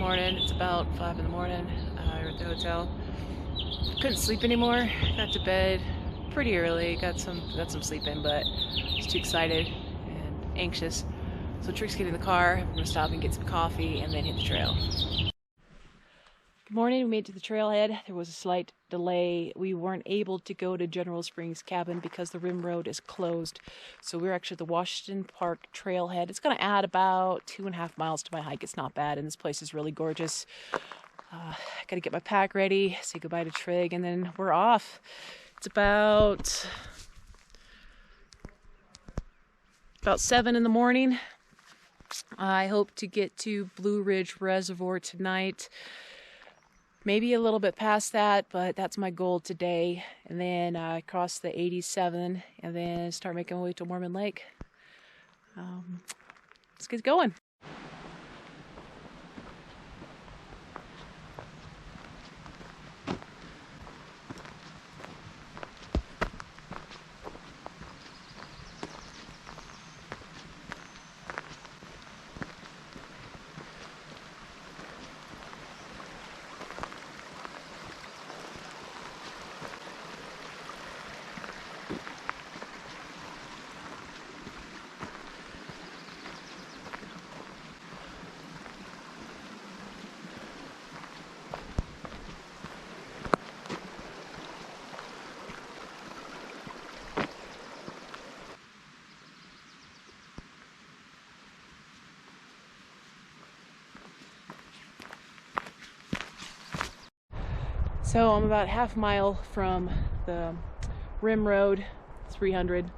morning. It's about 5 in the morning. We're at the hotel. Couldn't sleep anymore. Got to bed pretty early. Got some sleep in, but just too excited and anxious. So Trick's getting in the car. I'm gonna stop and get some coffee and then hit the trail. Good morning. We made it to the trailhead. There was a slight delay. We weren't able to go to General Springs Cabin because the rim road is closed. So we're actually at the Washington Park Trailhead. It's going to add about 2.5 miles to my hike. It's not bad, and this place is really gorgeous. I got to get my pack ready, say goodbye to Trig, and then we're off. It's about 7 in the morning. I hope to get to Blue Ridge Reservoir tonight. Maybe a little bit past that, but that's my goal today. And then cross the 87 and then start making my way to Mormon Lake. Let's get going. So I'm about half mile from the rim road, 300.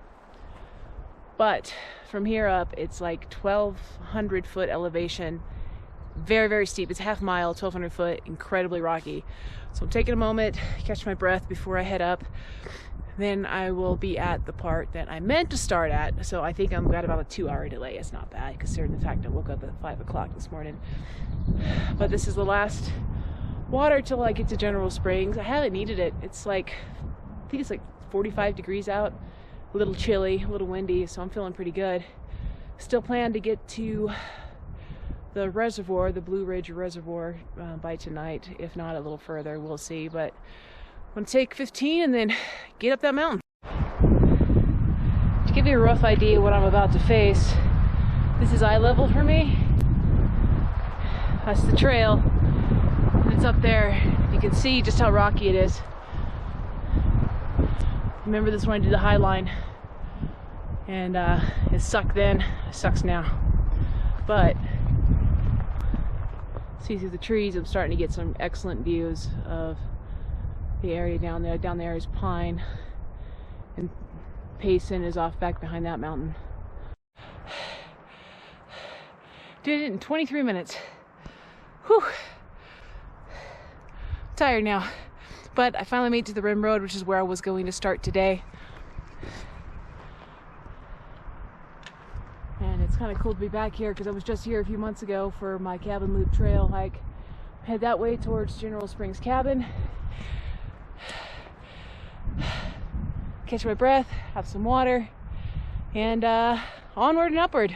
But from here up, it's like 1,200 foot elevation. Very, very steep. It's half mile, 1,200 foot, incredibly rocky. So I'm taking a moment, catch my breath before I head up. Then I will be at the part that I meant to start at. So I think I'm got about a 2-hour delay. It's not bad considering the fact I woke up at 5 o'clock this morning. But this is the last water till I get to General Springs. I haven't needed it. It's like, I think it's like 45 degrees out, a little chilly, a little windy, so I'm feeling pretty good. Still plan to get to the reservoir, the Blue Ridge Reservoir, by tonight. If not, a little further, we'll see. But I'm gonna take 15 and then get up that mountain. To give you a rough idea of what I'm about to face, this is eye level for me. That's the trail. It's up there. You can see just how rocky it is. Remember this when I did the high line, and it sucked then, it sucks now. But see through the trees, I'm starting to get some excellent views of the area down there. Down there is Pine, and Payson is off back behind that mountain. Did it in 23 minutes. Whew. Tired now, but I finally made it to the rim road, which is where I was going to start today. And it's kind of cool to be back here because I was just here a few months ago for my Cabin Loop Trail hike. Head that way towards General Springs Cabin. Catch my breath, have some water, and onward and upward.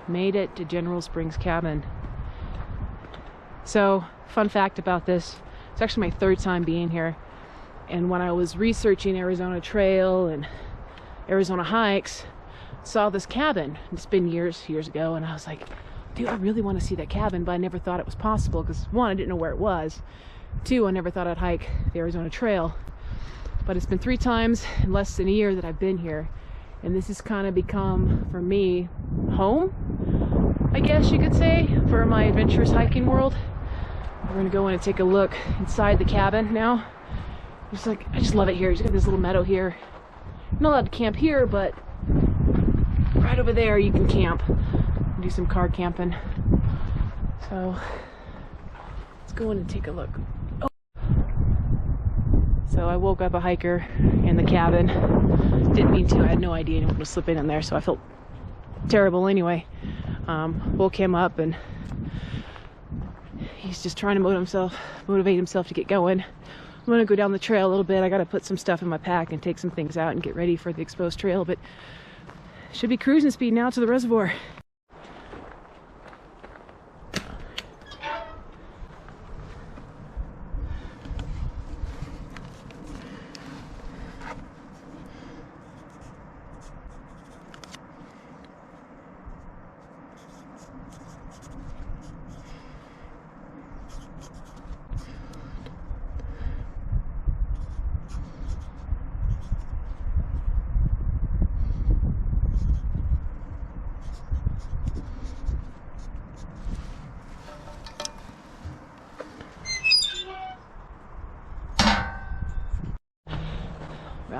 Made it to General Springs Cabin. So, fun fact about this, it's actually my 3rd time being here. And when I was researching Arizona Trail and Arizona hikes, saw this cabin. It's been years ago, and I was like, dude, I really want to see that cabin, but I never thought it was possible because 1, I didn't know where it was. 2, I never thought I'd hike the Arizona Trail. But it's been 3 times in less than a year that I've been here. And this has kind of become, for me, home, I guess you could say, for my adventurous hiking world. We're gonna go in and take a look inside the cabin now. I just love it here. You got this little meadow here. You're not allowed to camp here, but right over there you can camp. Do some car camping. So let's go in and take a look. Oh. So I woke up a hiker in the cabin. Didn't mean to. I had no idea anyone was slipping in there, so I felt terrible anyway. Woke him up, and he's just trying to motivate himself to get going. I'm gonna go down the trail a little bit. I gotta put some stuff in my pack and take some things out and get ready for the exposed trail, but should be cruising speed now to the reservoir.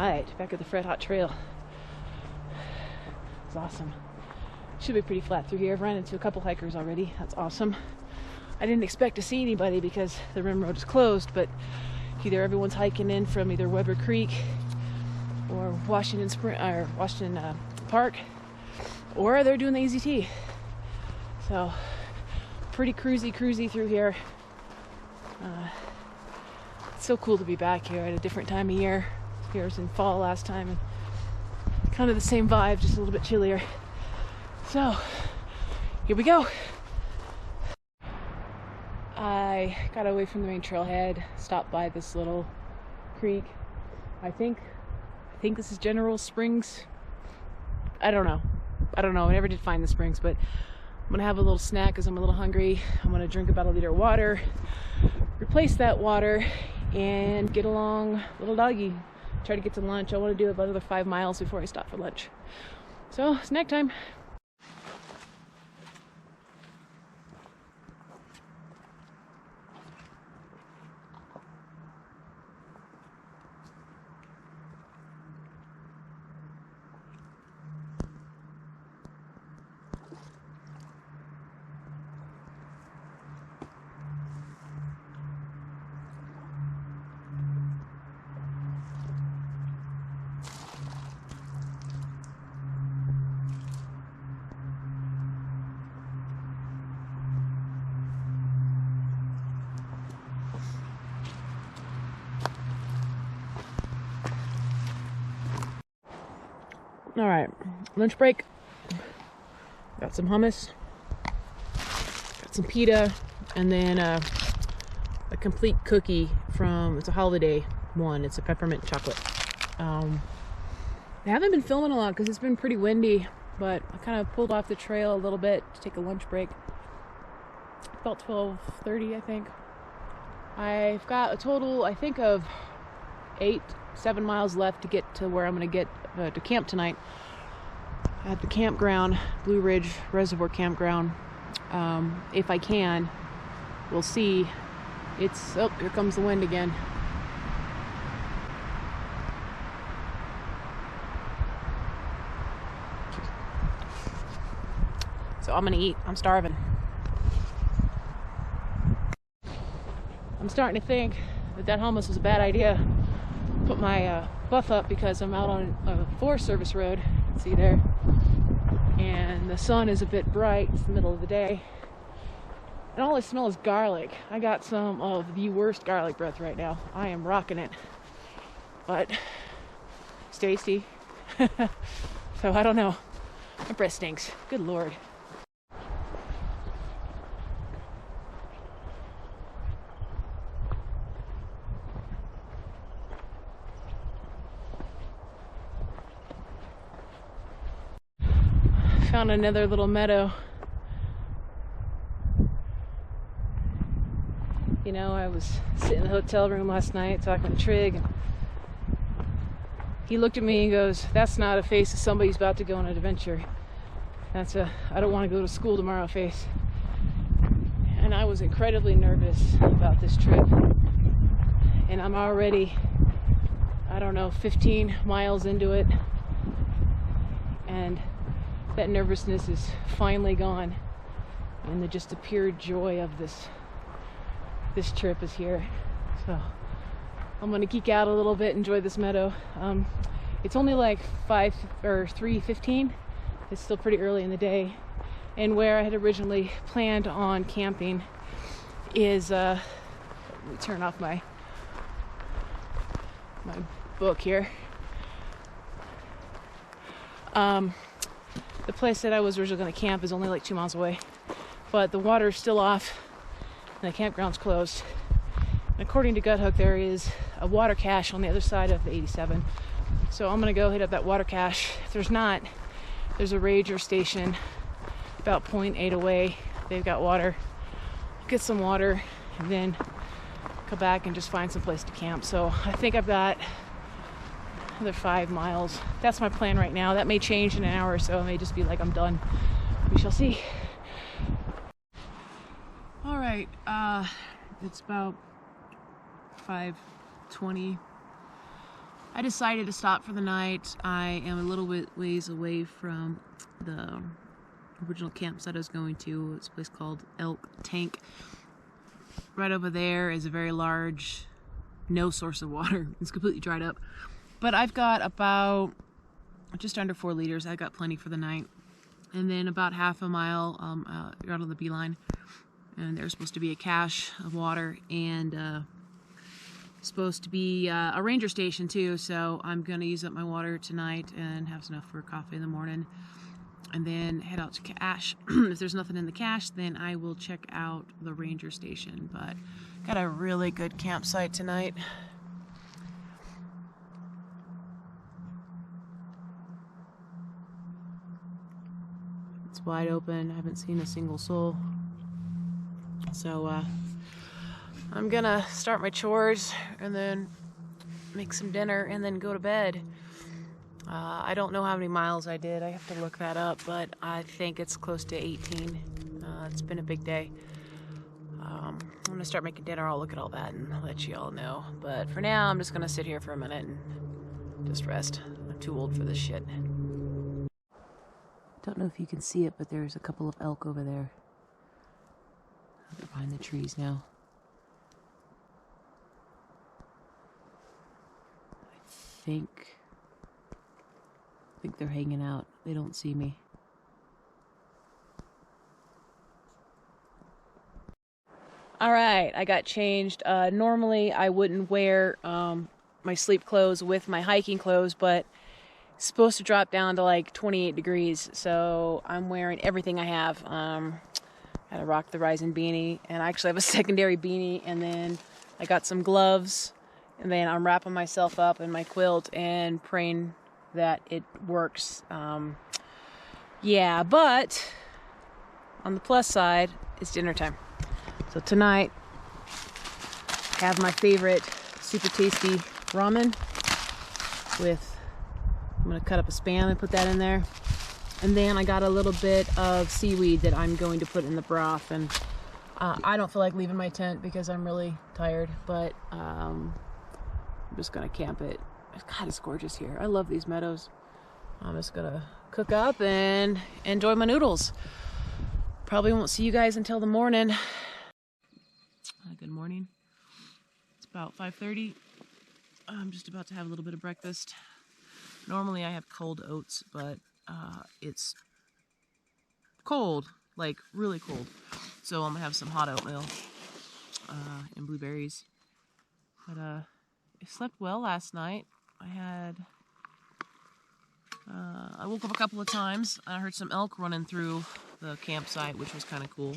right, back at the Fred Hot Trail. It's awesome. Should be pretty flat through here. I've run into a couple hikers already. That's awesome. I didn't expect to see anybody because the rim road is closed, but either everyone's hiking in from either Weber Creek or Washington Park, or they're doing the AZT. So pretty cruisy through here. It's so cool to be back here at a different time of year. Here was in fall last time, and kind of the same vibe, just a little bit chillier. So here we go. I got away from the main trailhead, stopped by this little creek. I think this is General Springs. I don't know. I never did find the springs, but I'm gonna have a little snack because I'm a little hungry. I'm gonna drink about 1 liter of water, replace that water, and get along, little doggy. Try to get to lunch. I want to do about another 5 miles before I stop for lunch. So, snack time. All right, lunch break. Got some hummus, got some pita, and then a complete cookie from, it's a holiday one. It's a peppermint chocolate. I haven't been filming a lot because it's been pretty windy, but I kind of pulled off the trail a little bit to take a lunch break. About 12:30, I think. I've got a total, I think, of 7 miles left to get to where I'm going to get to camp tonight at the campground, Blue Ridge Reservoir Campground. If I can, we'll see. It's, oh, here comes the wind again. So I'm gonna eat. I'm starving. I'm starting to think that hummus was a bad idea. Put my buff up because I'm out on a Forest Service road. See there? And the sun is a bit bright. It's the middle of the day. And all I smell is garlic. I got some of the worst garlic breath right now. I am rocking it. But it's tasty. So I don't know. My breath stinks. Good Lord. Found another little meadow. You know, I was sitting in the hotel room last night talking to Trig, and he looked at me and goes, "That's not a face of somebody who's about to go on an adventure. That's a, I don't want to go to school tomorrow face." And I was incredibly nervous about this trip. And I'm already, I don't know, 15 miles into it. And that nervousness is finally gone, and just the pure joy of this trip is here. So I'm gonna geek out a little bit, enjoy this meadow. It's only like 3:15. It's still pretty early in the day, and where I had originally planned on camping is let me turn off my book here. The place that I was originally going to camp is only like 2 miles away, but the water is still off and the campground's closed. And according to Guthook, there is a water cache on the other side of the 87. So I'm going to go hit up that water cache. If there's not, there's a ranger station about 0.8 away. They've got water. Get some water and then come back and just find some place to camp. So I think I've got another 5 miles. That's my plan right now. That may change in an hour or so. It may just be like I'm done. We shall see. All right, it's about 5:20. I decided to stop for the night. I am a little bit ways away from the original campsite I was going to. It's a place called Elk Tank. Right over there is a very large, no source of water. It's completely dried up. But I've got about just under 4 liters. I got plenty for the night. And then about half a mile out on the beeline, and there's supposed to be a cache of water, and supposed to be a ranger station too. So I'm gonna use up my water tonight and have enough for coffee in the morning, and then head out to cache. If there's nothing in the cache, then I will check out the ranger station. But got a really good campsite tonight. It's wide open. I haven't seen a single soul. So I'm gonna start my chores and then make some dinner and then go to bed. I don't know how many miles I did. I have to look that up, but I think it's close to 18. It's been a big day. I'm gonna start making dinner. I'll look at all that and let you all know. But for now, I'm just gonna sit here for a minute and just rest. I'm too old for this shit. Don't know if you can see it, but there's a couple of elk over there. They're behind the trees now. I think they're hanging out. They don't see me. All right, I got changed. Normally I wouldn't wear my sleep clothes with my hiking clothes, but it's supposed to drop down to like 28 degrees, so I'm wearing everything I have. Got a Rock the Rising beanie, and I actually have a secondary beanie, and then I got some gloves, and then I'm wrapping myself up in my quilt and praying that it works. Yeah, but on the plus side, it's dinner time. So tonight, I have my favorite super tasty ramen with, I'm gonna cut up a Spam and put that in there. And then I got a little bit of seaweed that I'm going to put in the broth. And I don't feel like leaving my tent because I'm really tired, but I'm just gonna camp it. God, it's gorgeous here. I love these meadows. I'm just gonna cook up and enjoy my noodles. Probably won't see you guys until the morning. Good morning. It's about 5:30. I'm just about to have a little bit of breakfast. Normally I have cold oats, but it's cold, like really cold. So I'm gonna have some hot oatmeal and blueberries. But I slept well last night. I woke up a couple of times. I heard some elk running through the campsite, which was kind of cool.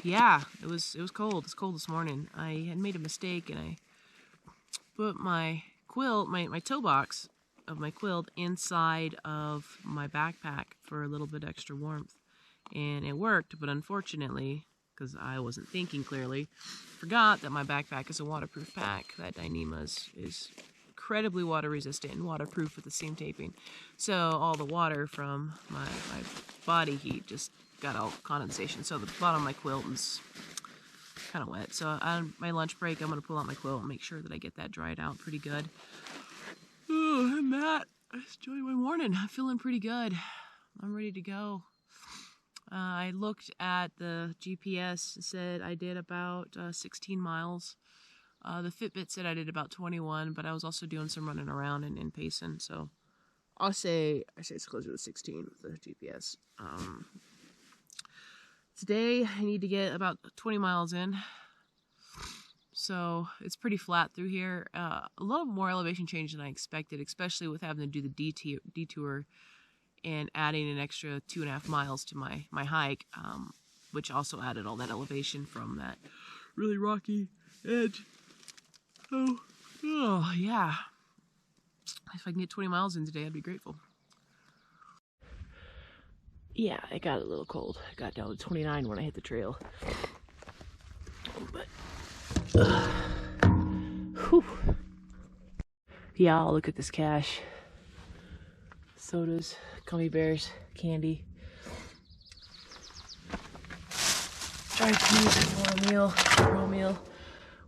Yeah, it was cold. It's cold this morning. I had made a mistake, and I put my quilt, my toe box of my quilt inside of my backpack for a little bit extra warmth, and it worked. But unfortunately, because I wasn't thinking clearly, forgot that my backpack is a waterproof pack. That Dyneema is incredibly water resistant and waterproof with the seam taping. So all the water from my body heat just got all condensation. So the bottom of my quilt is kind of wet. So on my lunch break, I'm going to pull out my quilt and make sure that I get that dried out pretty good. Oh, and that, I enjoy my morning. I'm feeling pretty good. I'm ready to go. I looked at the GPS. It said I did about 16 miles. The Fitbit said I did about 21, but I was also doing some running around and pacing. So I say it's closer to 16 with the GPS. Today I need to get about 20 miles in. So it's pretty flat through here. A little more elevation change than I expected, especially with having to do the detour and adding an extra 2.5 miles to my hike, which also added all that elevation from that really rocky edge. Oh yeah. If I can get 20 miles in today, I'd be grateful. Yeah, it got a little cold. It got down to 29 when I hit the trail. But whew. Yeah, I'll look at this cache. Sodas, gummy bears, candy, dried peas, raw meal.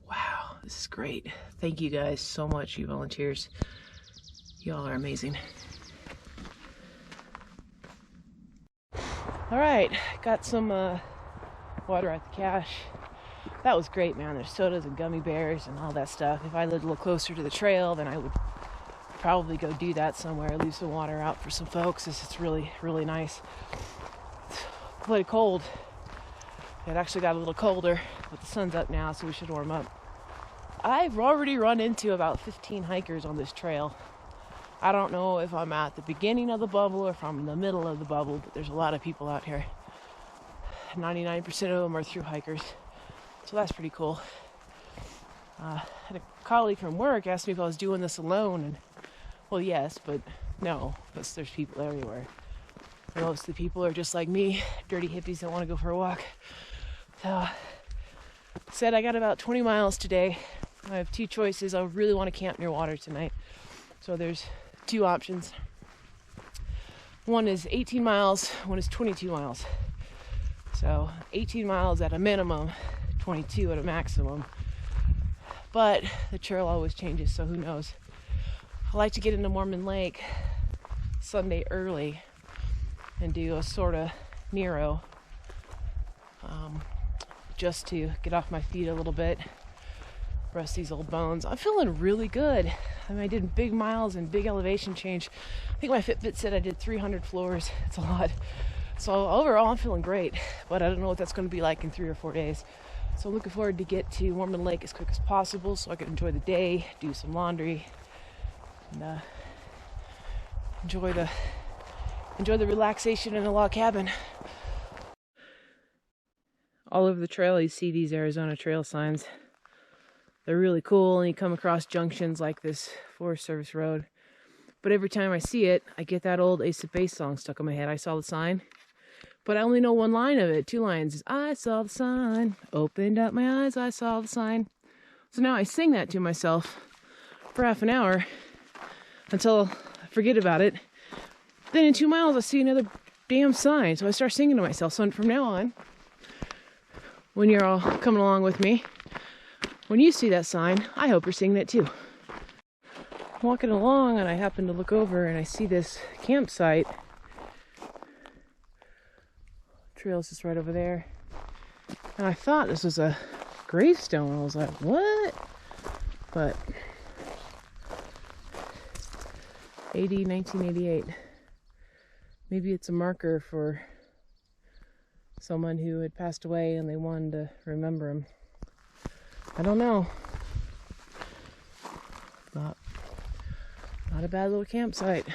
Wow, This is great. Thank you guys so much, you volunteers. Y'all are amazing. All right, got some water at the cache. That was great, man. There's sodas and gummy bears and all that stuff. If I lived a little closer to the trail, then I would probably go do that somewhere, leave some water out for some folks. It's really, really nice. It's plenty cold. It actually got a little colder, but the sun's up now, so we should warm up. I've already run into about 15 hikers on this trail. I don't know if I'm at the beginning of the bubble or if I'm in the middle of the bubble, but there's a lot of people out here. 99% of them are through hikers, so that's pretty cool. I had a colleague from work asked me if I was doing this alone, and well, yes, but no, because there's people everywhere. Most of the people are just like me, dirty hippies that want to go for a walk. So, said I got about 20 miles today. I have two choices. I really want to camp near water tonight. So there's two options. One is 18 miles, one is 22 miles. So 18 miles at a minimum, 22 at a maximum. But the trail always changes, so who knows. I like to get into Mormon Lake Sunday early and do a sort of Nero, just to get off my feet a little bit, rest these old bones. I'm feeling really good. I mean, I did big miles and big elevation change. I think my Fitbit said I did 300 floors. It's a lot. So overall, I'm feeling great, but I don't know what that's going to be like in 3 or 4 days. So I'm looking forward to get to Mormon Lake as quick as possible so I can enjoy the day, do some laundry, and enjoy the relaxation in a log cabin. All over the trail, you see these Arizona trail signs. They're really cool, and you come across junctions like this Forest Service road. But every time I see it, I get that old Ace of Base song stuck in my head. I saw the sign, but I only know one line of it. 2 lines. I saw the sign, opened up my eyes, I saw the sign. So now I sing that to myself for half an hour until I forget about it. Then in 2 miles, I see another damn sign. So I start singing to myself. So from now on, when you're all coming along with me, when you see that sign, I hope you're singing it too. I'm walking along and I happen to look over and I see this campsite. Trail's just right over there. And I thought this was a gravestone. I was like, what? But AD 1988. Maybe it's a marker for someone who had passed away and they wanted to remember him. I don't know. Not a bad little campsite.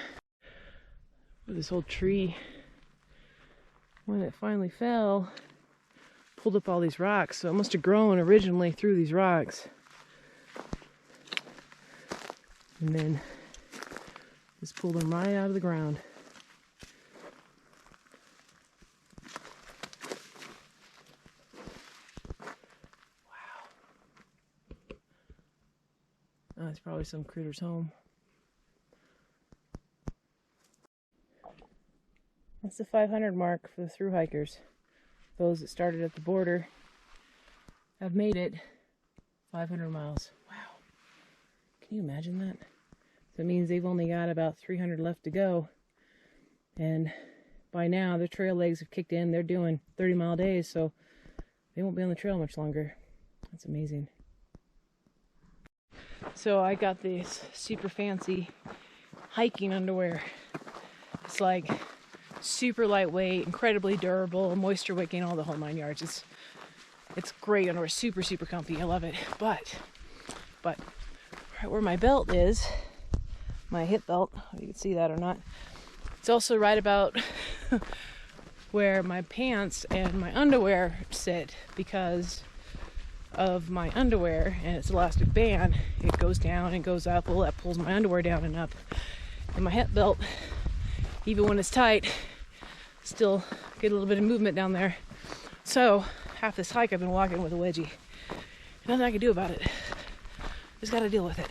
This old tree, when it finally fell, pulled up all these rocks. So it must have grown originally through these rocks. And then just pulled them right out of the ground. Oh, it's probably some critter's home. That's the 500 mark for the thru hikers. Those that started at the border have made it 500 miles. Wow. Can you imagine that? That means they've only got about 300 left to go. And by now, the trail legs have kicked in. They're doing 30-mile days, so they won't be on the trail much longer. That's amazing. So I got this super fancy hiking underwear. It's like super lightweight, incredibly durable, moisture wicking, all the whole 9 yards. It's great underwear, super, super comfy. I love it. But right where my belt is, my hip belt, you can see that or not, it's also right about where my pants and my underwear sit, because of my underwear and its elastic band. It goes down and goes up. Well, that pulls my underwear down and up. And my hip belt, even when it's tight, still get a little bit of movement down there. So half this hike I've been walking with a wedgie. Nothing I can do about it. Just gotta deal with it.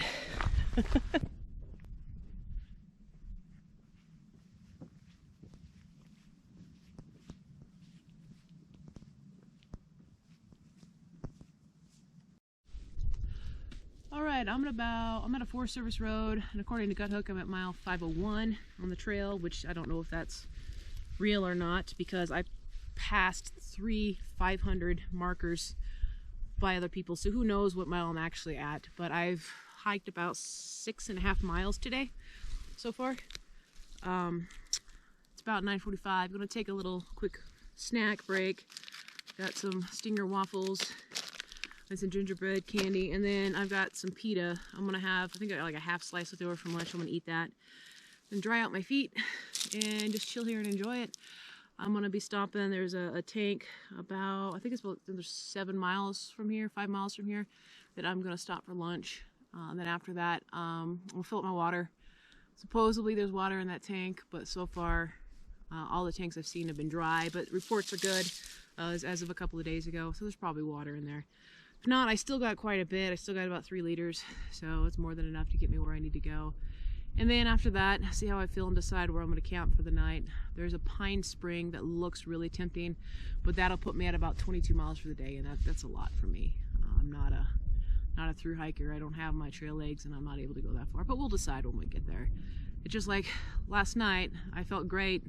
right, I'm at a Forest Service road, and according to Gut Hook, I'm at mile 501 on the trail, which I don't know if that's real or not, because I passed 3 500 markers by other people, so who knows what mile I'm actually at. But I've hiked about 6.5 miles today so far. It's about 9:45. I'm gonna take a little quick snack break. Got some Stinger waffles and some gingerbread candy, and then I've got some pita. I'm gonna have, I think I got like a half slice left over from lunch. I'm gonna eat that and dry out my feet and just chill here and enjoy it. I'm gonna be stopping. There's a tank about, I think it's about, there's 7 miles from here, 5 miles from here, that I'm gonna stop for lunch. Then after that, I'll fill up my water. Supposedly there's water in that tank, but so far all the tanks I've seen have been dry, but reports are good as of a couple of days ago, so there's probably water in there. If not, I still got quite a bit. I still got about 3 liters, so it's more than enough to get me where I need to go. And then after that, see how I feel and decide where I'm going to camp for the night. There's a pine spring that looks really tempting, but that'll put me at about 22 miles for the day, and that's a lot for me. I'm not a through hiker. I don't have my trail legs, and I'm not able to go that far, but we'll decide when we get there. It's just like last night, I felt great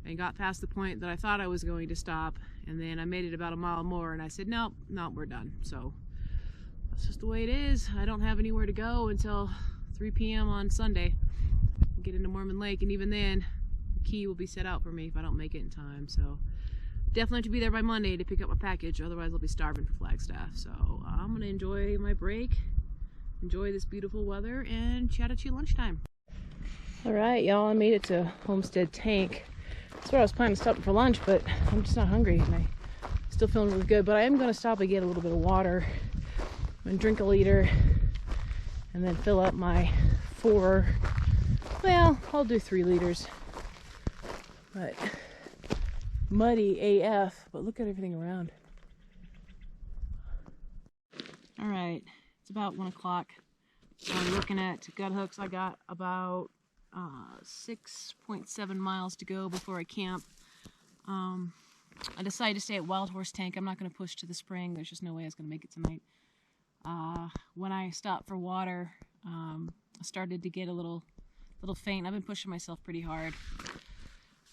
and got past the point that I thought I was going to stop, and then I made it about a mile more, and I said, nope, we're done. So that's just the way it is. I don't have anywhere to go until 3 p.m. on Sunday. Get into Mormon Lake, and even then, the key will be set out for me if I don't make it in time. So definitely have to be there by Monday to pick up my package, otherwise I'll be starving for Flagstaff. So I'm gonna enjoy my break, enjoy this beautiful weather, and chat at you lunchtime. All right, y'all, I made it to Homestead Tank. That's where I was planning to stop for lunch, but I'm just not hungry, and I'm still feeling really good. But I am gonna stop and get a little bit of water and drink a liter, and then fill up my 4, well, I'll do 3 liters. But muddy AF, but look at everything around. All right, it's about 1 o'clock. I'm looking at Gut Hooks. I got about 6.7 miles to go before I camp. I decided to stay at Wild Horse Tank. I'm not going to push to the spring. There's just no way I was going to make it tonight. When I stopped for water, I started to get a little faint. I've been pushing myself pretty hard.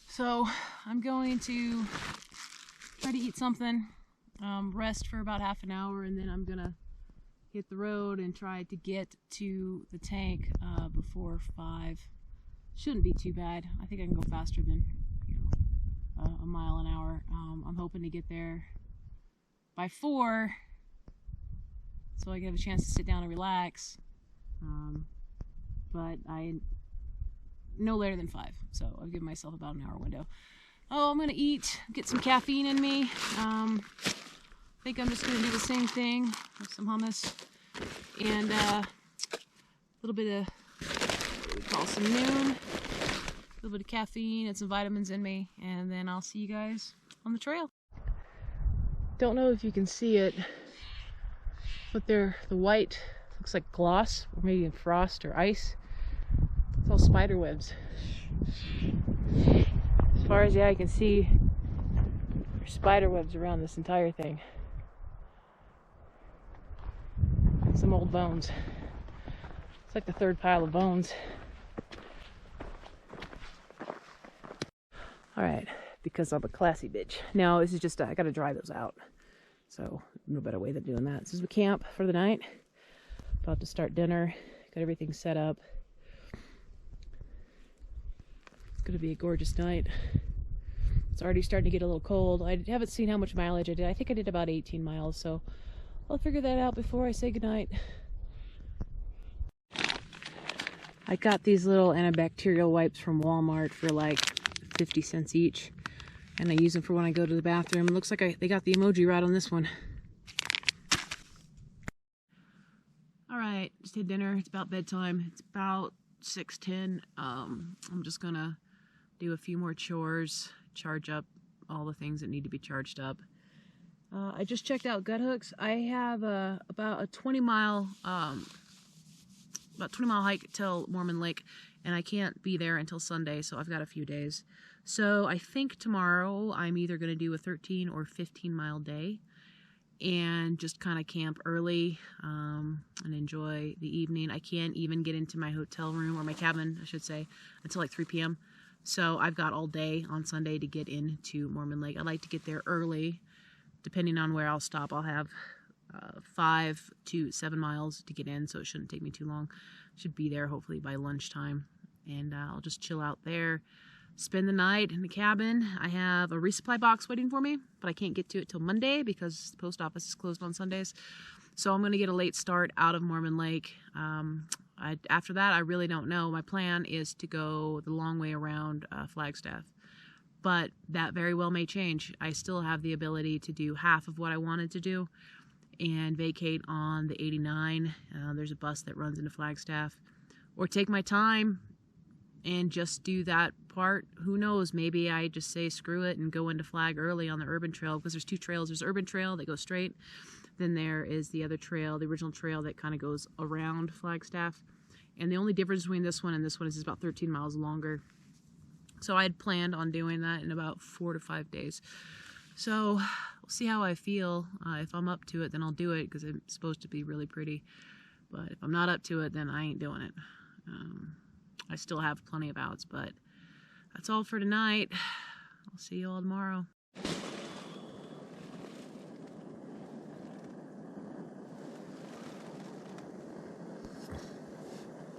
So I'm going to try to eat something, rest for about half an hour, and then I'm gonna hit the road and try to get to the tank before 5. Shouldn't be too bad. I think I can go faster than a mile an hour. I'm hoping to get there by 4, so I can have a chance to sit down and relax. But I no later than 5, so I'll give myself about an hour window. Oh, I'm gonna eat, get some caffeine in me. I think I'm just gonna do the same thing with some hummus and a little bit of what we call some noon, a little bit of caffeine and some vitamins in me, and then I'll see you guys on the trail. Don't know if you can see it, but the white looks like gloss, or maybe in frost or ice. It's all spider webs. As far as the eye can see, there's spider webs around this entire thing. Some old bones. It's like the 3rd pile of bones. Alright, because I'm a classy bitch. No, this is just, I gotta dry those out. So, no better way than doing that. This is the camp for the night. About to start dinner. Got everything set up. It's gonna be a gorgeous night. It's already starting to get a little cold. I haven't seen how much mileage I did. I think I did about 18 miles, so I'll figure that out before I say goodnight. I got these little antibacterial wipes from Walmart for like 50 cents each, and I use them for when I go to the bathroom. It looks like they got the emoji right on this one. Alright, just had dinner. It's about bedtime. It's about 6:10. I'm just gonna do a few more chores, charge up all the things that need to be charged up. I just checked out Gut Hooks. I have about a 20-mile hike till Mormon Lake, and I can't be there until Sunday, so I've got a few days. So I think tomorrow I'm either going to do a 13 or 15 mile day, and just kind of camp early and enjoy the evening. I can't even get into my hotel room, or my cabin, I should say, until like 3 p.m. So I've got all day on Sunday to get into Mormon Lake. I like to get there early. Depending on where I'll stop, I'll have 5 to 7 miles to get in, so it shouldn't take me too long. Should be there hopefully by lunchtime, and I'll just chill out there, spend the night in the cabin. I have a resupply box waiting for me, but I can't get to it till Monday because the post office is closed on Sundays. So I'm going to get a late start out of Mormon Lake. After that, I really don't know. My plan is to go the long way around Flagstaff, but that very well may change. I still have the ability to do half of what I wanted to do and vacate on the 89. There's a bus that runs into Flagstaff, or take my time and just do that part. Who knows, maybe I just say screw it and go into Flag early on the urban trail, because there's 2 trails. There's urban trail that goes straight, then there is the other trail, the original trail that kind of goes around Flagstaff, and the only difference between this one and this one is it's about 13 miles longer. So I had planned on doing that in about 4 to 5 days. So we'll see how I feel. If I'm up to it, then I'll do it, because it's supposed to be really pretty. But if I'm not up to it, then I ain't doing it. I still have plenty of outs, but that's all for tonight. I'll see you all tomorrow.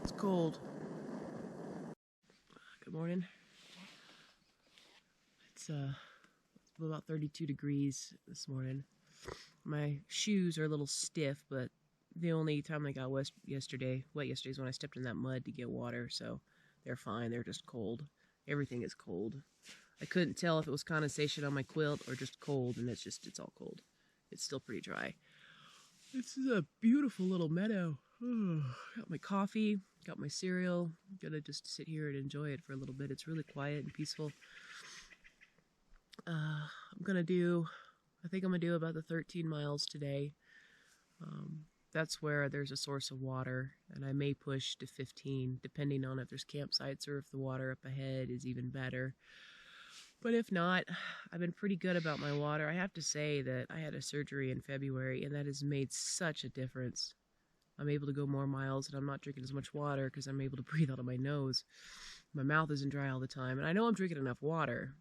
It's cold. Good morning. It's about 32 degrees this morning. My shoes are a little stiff, but the only time I got wet yesterday is when I stepped in that mud to get water, so they're fine. They're just cold. Everything is cold. I couldn't tell if it was condensation on my quilt or just cold, and it's all cold. It's still pretty dry. This is a beautiful little meadow. Got my coffee, got my cereal. I'm gonna just sit here and enjoy it for a little bit. It's really quiet and peaceful. I think I'm gonna do about the 13 miles today. That's where there's a source of water, and I may push to 15, depending on if there's campsites or if the water up ahead is even better. But if not, I've been pretty good about my water. I have to say that I had a surgery in February, and that has made such a difference. I'm able to go more miles, and I'm not drinking as much water because I'm able to breathe out of my nose. My mouth isn't dry all the time, and I know I'm drinking enough water.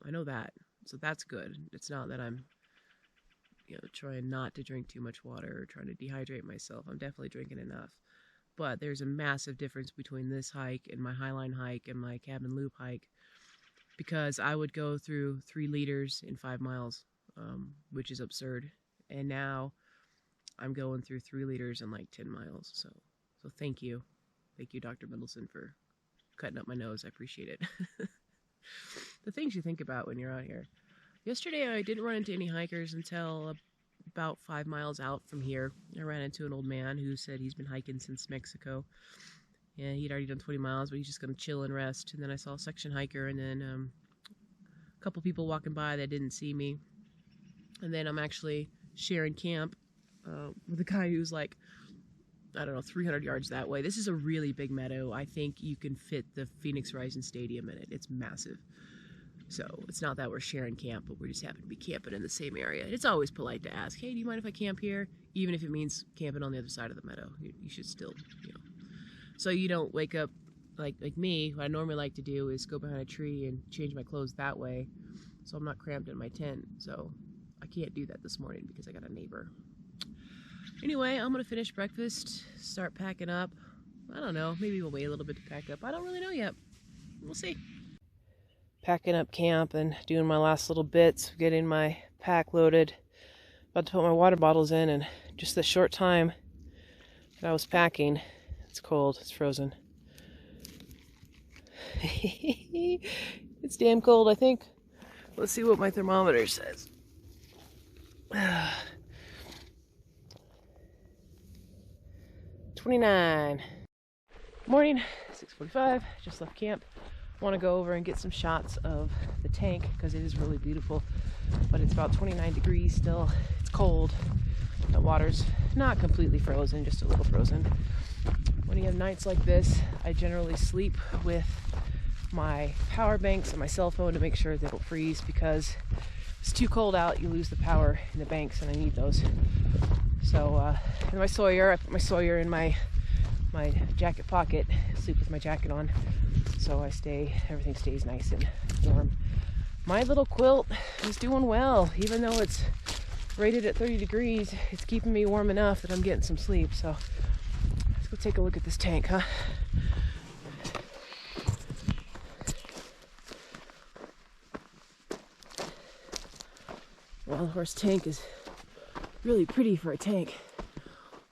I know that, so that's good. It's not that I'm trying not to drink too much water or trying to dehydrate myself. I'm definitely drinking enough. But there's a massive difference between this hike and my Highline hike and my Cabin Loop hike, because I would go through 3 liters in 5 miles, which is absurd. And now I'm going through 3 liters in like 10 miles. So thank you. Thank you, Dr. Mendelson, for cutting up my nose. I appreciate it. The things you think about when you're out here. Yesterday, I didn't run into any hikers until about 5 miles out from here. I ran into an old man who said he's been hiking since Mexico. And he'd already done 20 miles, but he's just going to chill and rest. And then I saw a section hiker, and then a couple people walking by that didn't see me. And then I'm actually sharing camp with a guy who's like, I don't know, 300 yards that way. This is a really big meadow. I think you can fit the Phoenix Rising Stadium in it. It's massive. So it's not that we're sharing camp, but we just happen to be camping in the same area. It's always polite to ask, hey, do you mind if I camp here? Even if it means camping on the other side of the meadow. You should still, So you don't wake up like me. What I normally like to do is go behind a tree and change my clothes that way, so I'm not cramped in my tent. So I can't do that this morning because I got a neighbor. Anyway, I'm going to finish breakfast, start packing up. I don't know, maybe we'll wait a little bit to pack up. I don't really know yet. We'll see. Packing up camp and doing my last little bits, getting my pack loaded. About to put my water bottles in, and just the short time that I was packing, it's cold, it's frozen. It's damn cold, I think. Let's see what my thermometer says. 29. Morning, 6:45, just left camp. Want to go over and get some shots of the tank because it is really beautiful, but it's about 29 degrees still. It's cold. The water's not completely frozen, just a little frozen. When you have nights like this, I generally sleep with my power banks and my cell phone to make sure they don't freeze, because it's too cold out, you lose the power in the banks, and I need those. So, and my Sawyer, I put my Sawyer in my jacket pocket, sleep with my jacket on, so everything stays nice and warm. My little quilt is doing well, even though it's rated at 30 degrees, it's keeping me warm enough that I'm getting some sleep. So let's go take a look at this tank, huh? Wild horse tank is really pretty for a tank.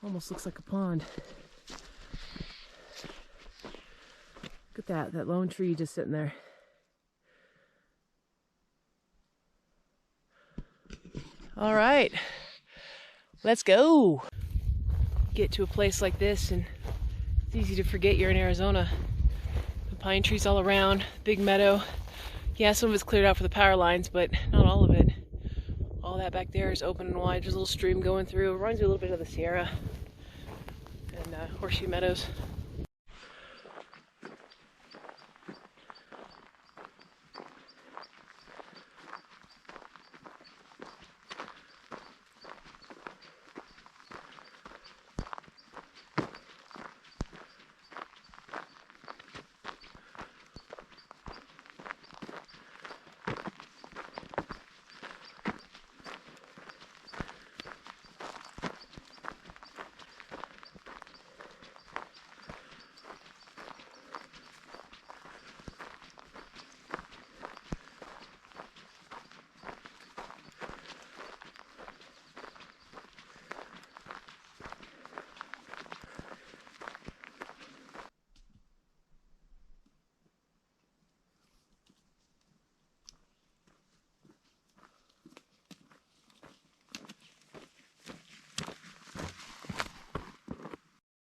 Almost looks like a pond. Look at that lone tree just sitting there. All right, let's go. Get to a place like this and it's easy to forget you're in Arizona. The pine trees all around, big meadow. Yeah, some of it's cleared out for the power lines, but not all of it. All that back there is open and wide. There's a little stream going through. It reminds me a little bit of the Sierra and Horseshoe Meadows.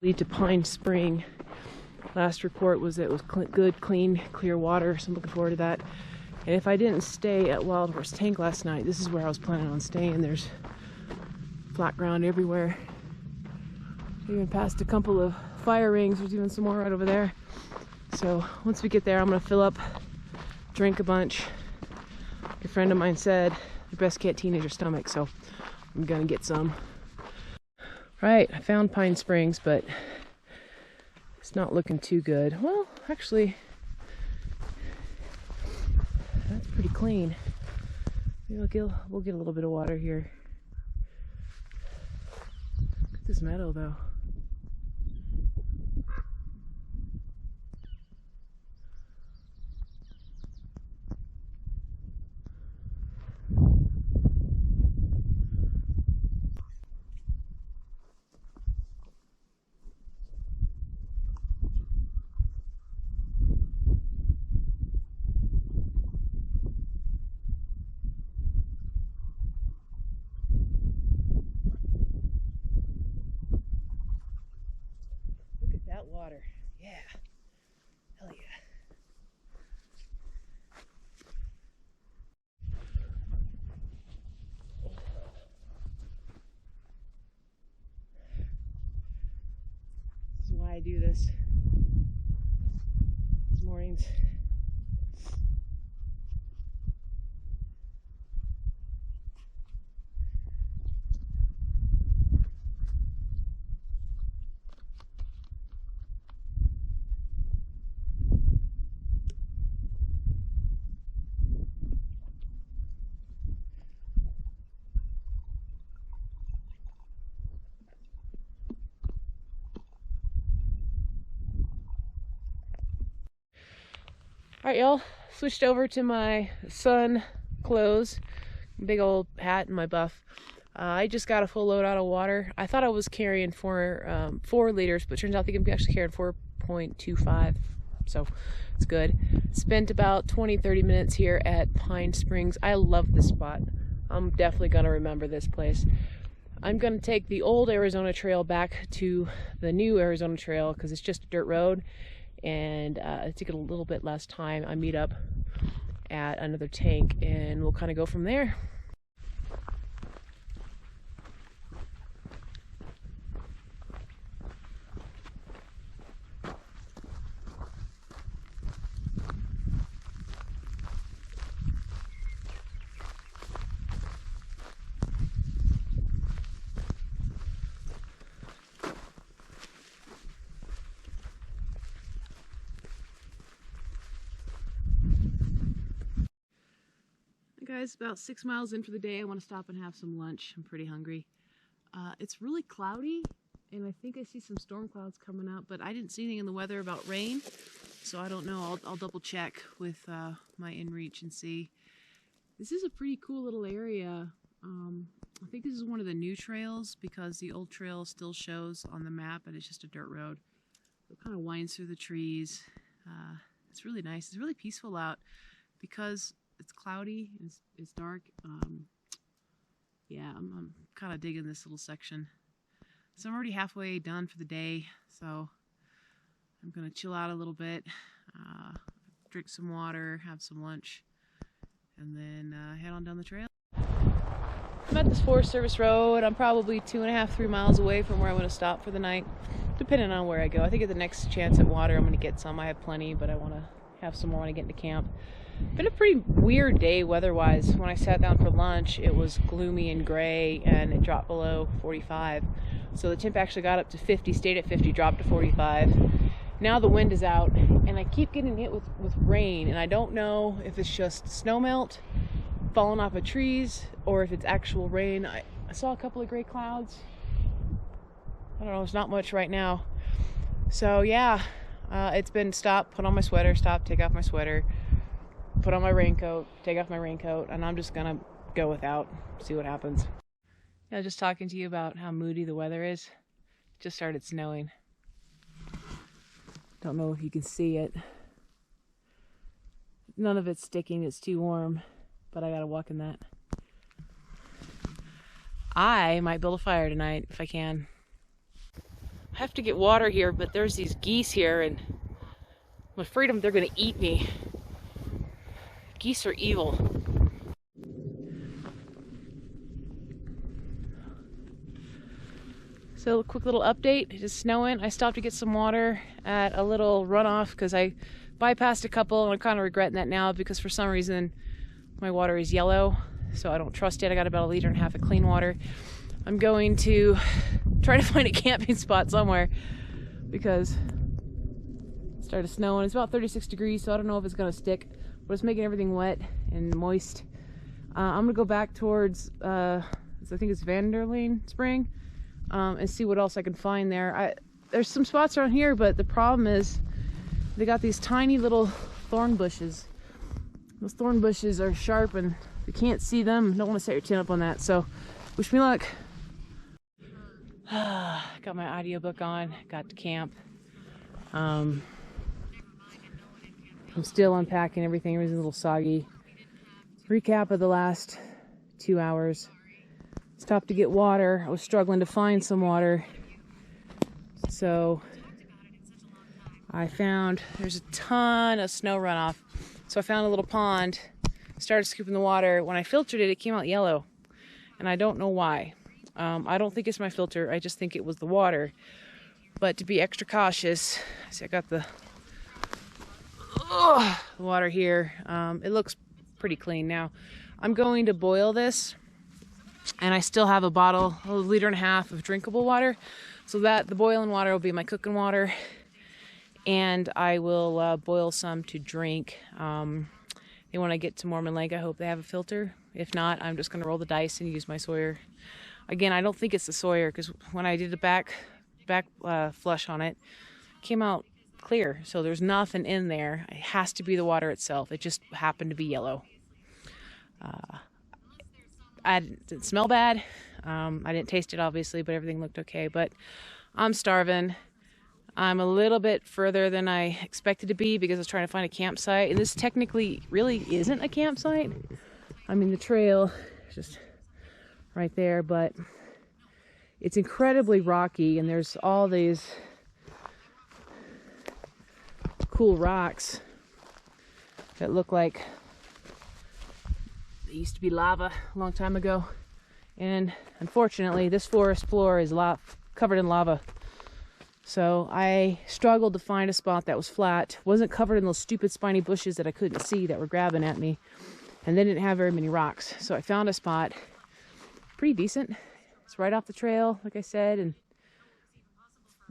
Lead to Pine Spring. Last report was that it was good, clean, clear water, so I'm looking forward to that. And if I didn't stay at Wild Horse Tank last night, this is where I was planning on staying. There's flat ground everywhere. Even past a couple of fire rings. There's even some more right over there. So once we get there, I'm gonna fill up, drink a bunch. A friend of mine said the best canteen is your stomach, so I'm gonna get some. Right, I found Pine Springs, but it's not looking too good. Well, actually, that's pretty clean. Maybe we'll get a little bit of water here. Look at this meadow, though. Water. Yeah. Hell yeah. This is why I do this. These mornings. Alright, y'all, switched over to my sun clothes, big old hat and my buff. I just got a full load out of water. I thought I was carrying 4 liters, but turns out I think I'm actually carrying 4.25, so it's good. Spent about 20-30 minutes here at Pine Springs. I love this spot. I'm definitely going to remember this place. I'm going to take the old Arizona Trail back to the new Arizona Trail because it's just a dirt road. And to get a little bit less time, I meet up at another tank and we'll kind of go from there. Guys, about 6 miles in for the day. I want to stop and have some lunch. I'm pretty hungry. It's really cloudy, and I think I see some storm clouds coming up, but I didn't see anything in the weather about rain, so I don't know. I'll double check with my inReach and see. This is a pretty cool little area. I think this is one of the new trails because the old trail still shows on the map, and it's just a dirt road. It kind of winds through the trees. It's really nice. It's really peaceful out because it's cloudy, it's dark. Yeah, I'm kind of digging this little section. So I'm already halfway done for the day, so I'm gonna chill out a little bit, drink some water, have some lunch, and then head on down the trail. I'm at this Forest Service road. I'm probably 2.5, 3 miles away from where I'm gonna stop for the night, depending on where I go. I think at the next chance at water, I'm gonna get some. I have plenty, but I want to have some more when I get into camp. Been a pretty weird day weather-wise. When I sat down for lunch, it was gloomy and gray, and it dropped below 45. So the temp actually got up to 50, stayed at 50, dropped to 45. Now the wind is out, and I keep getting hit with rain, and I don't know if it's just snow melt falling off of trees or if it's actual rain. I saw a couple of gray clouds. I don't know, there's not much right now. So yeah, it's been stop, put on my sweater, stop, take off my sweater, put on my raincoat, take off my raincoat, and I'm just gonna go without, see what happens. Yeah, just talking to you about how moody the weather is. It just started snowing. Don't know if you can see it. None of it's sticking, it's too warm, but I gotta walk in that. I might build a fire tonight if I can. I have to get water here, but there's these geese here, and I'm afraid they're gonna eat me. Geese are evil. So a quick little update, it is snowing. I stopped to get some water at a little runoff because I bypassed a couple, and I'm kind of regretting that now because for some reason my water is yellow, so I don't trust it. I got about 1.5 liters of clean water. I'm going to try to find a camping spot somewhere because it started snowing. It's about 36 degrees, so I don't know if it's gonna stick. But it's making everything wet and moist. I'm gonna go back towards, I think it's Vanderleen Spring, and see what else I can find there. There's some spots around here, but the problem is they got these tiny little thorn bushes. Those thorn bushes are sharp and you can't see them. Don't want to set your chin up on that, so wish me luck. Got my audiobook on, got to camp. I'm still unpacking everything. Everything's a little soggy. Recap of the last 2 hours. Stopped to get water. I was struggling to find some water. So I found there's a ton of snow runoff. So I found a little pond, started scooping the water. When I filtered it, it came out yellow. And I don't know why. I don't think it's my filter. I just think it was the water. But to be extra cautious, see, I got the water here. It looks pretty clean now. I'm going to boil this, and I still have a bottle, 1.5 liters of drinkable water, so that the boiling water will be my cooking water, and I will boil some to drink. And when I get to Mormon Lake, I hope they have a filter. If not, I'm just going to roll the dice and use my Sawyer. Again, I don't think it's the Sawyer because when I did a back flush on it, it came out clear, so there's nothing in there. It has to be the water itself. It just happened to be yellow. I didn't smell bad. I didn't taste it obviously, but everything looked okay. But I'm starving. I'm a little bit further than I expected to be because I was trying to find a campsite, and this technically really isn't a campsite. I mean, the trail is just right there, but it's incredibly rocky, and there's all these cool rocks that look like they used to be lava a long time ago, and unfortunately this forest floor is covered in lava. So I struggled to find a spot that was flat, wasn't covered in those stupid spiny bushes that I couldn't see that were grabbing at me, and they didn't have very many rocks. So I found a spot pretty decent. It's right off the trail, like I said, and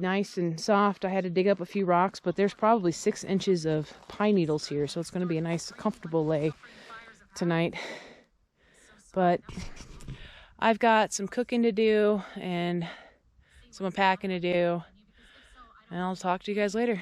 nice and soft. I had to dig up a few rocks, but there's probably 6 inches of pine needles here, so it's going to be a nice, comfortable lay tonight. But I've got some cooking to do and some unpacking to do, and I'll talk to you guys later.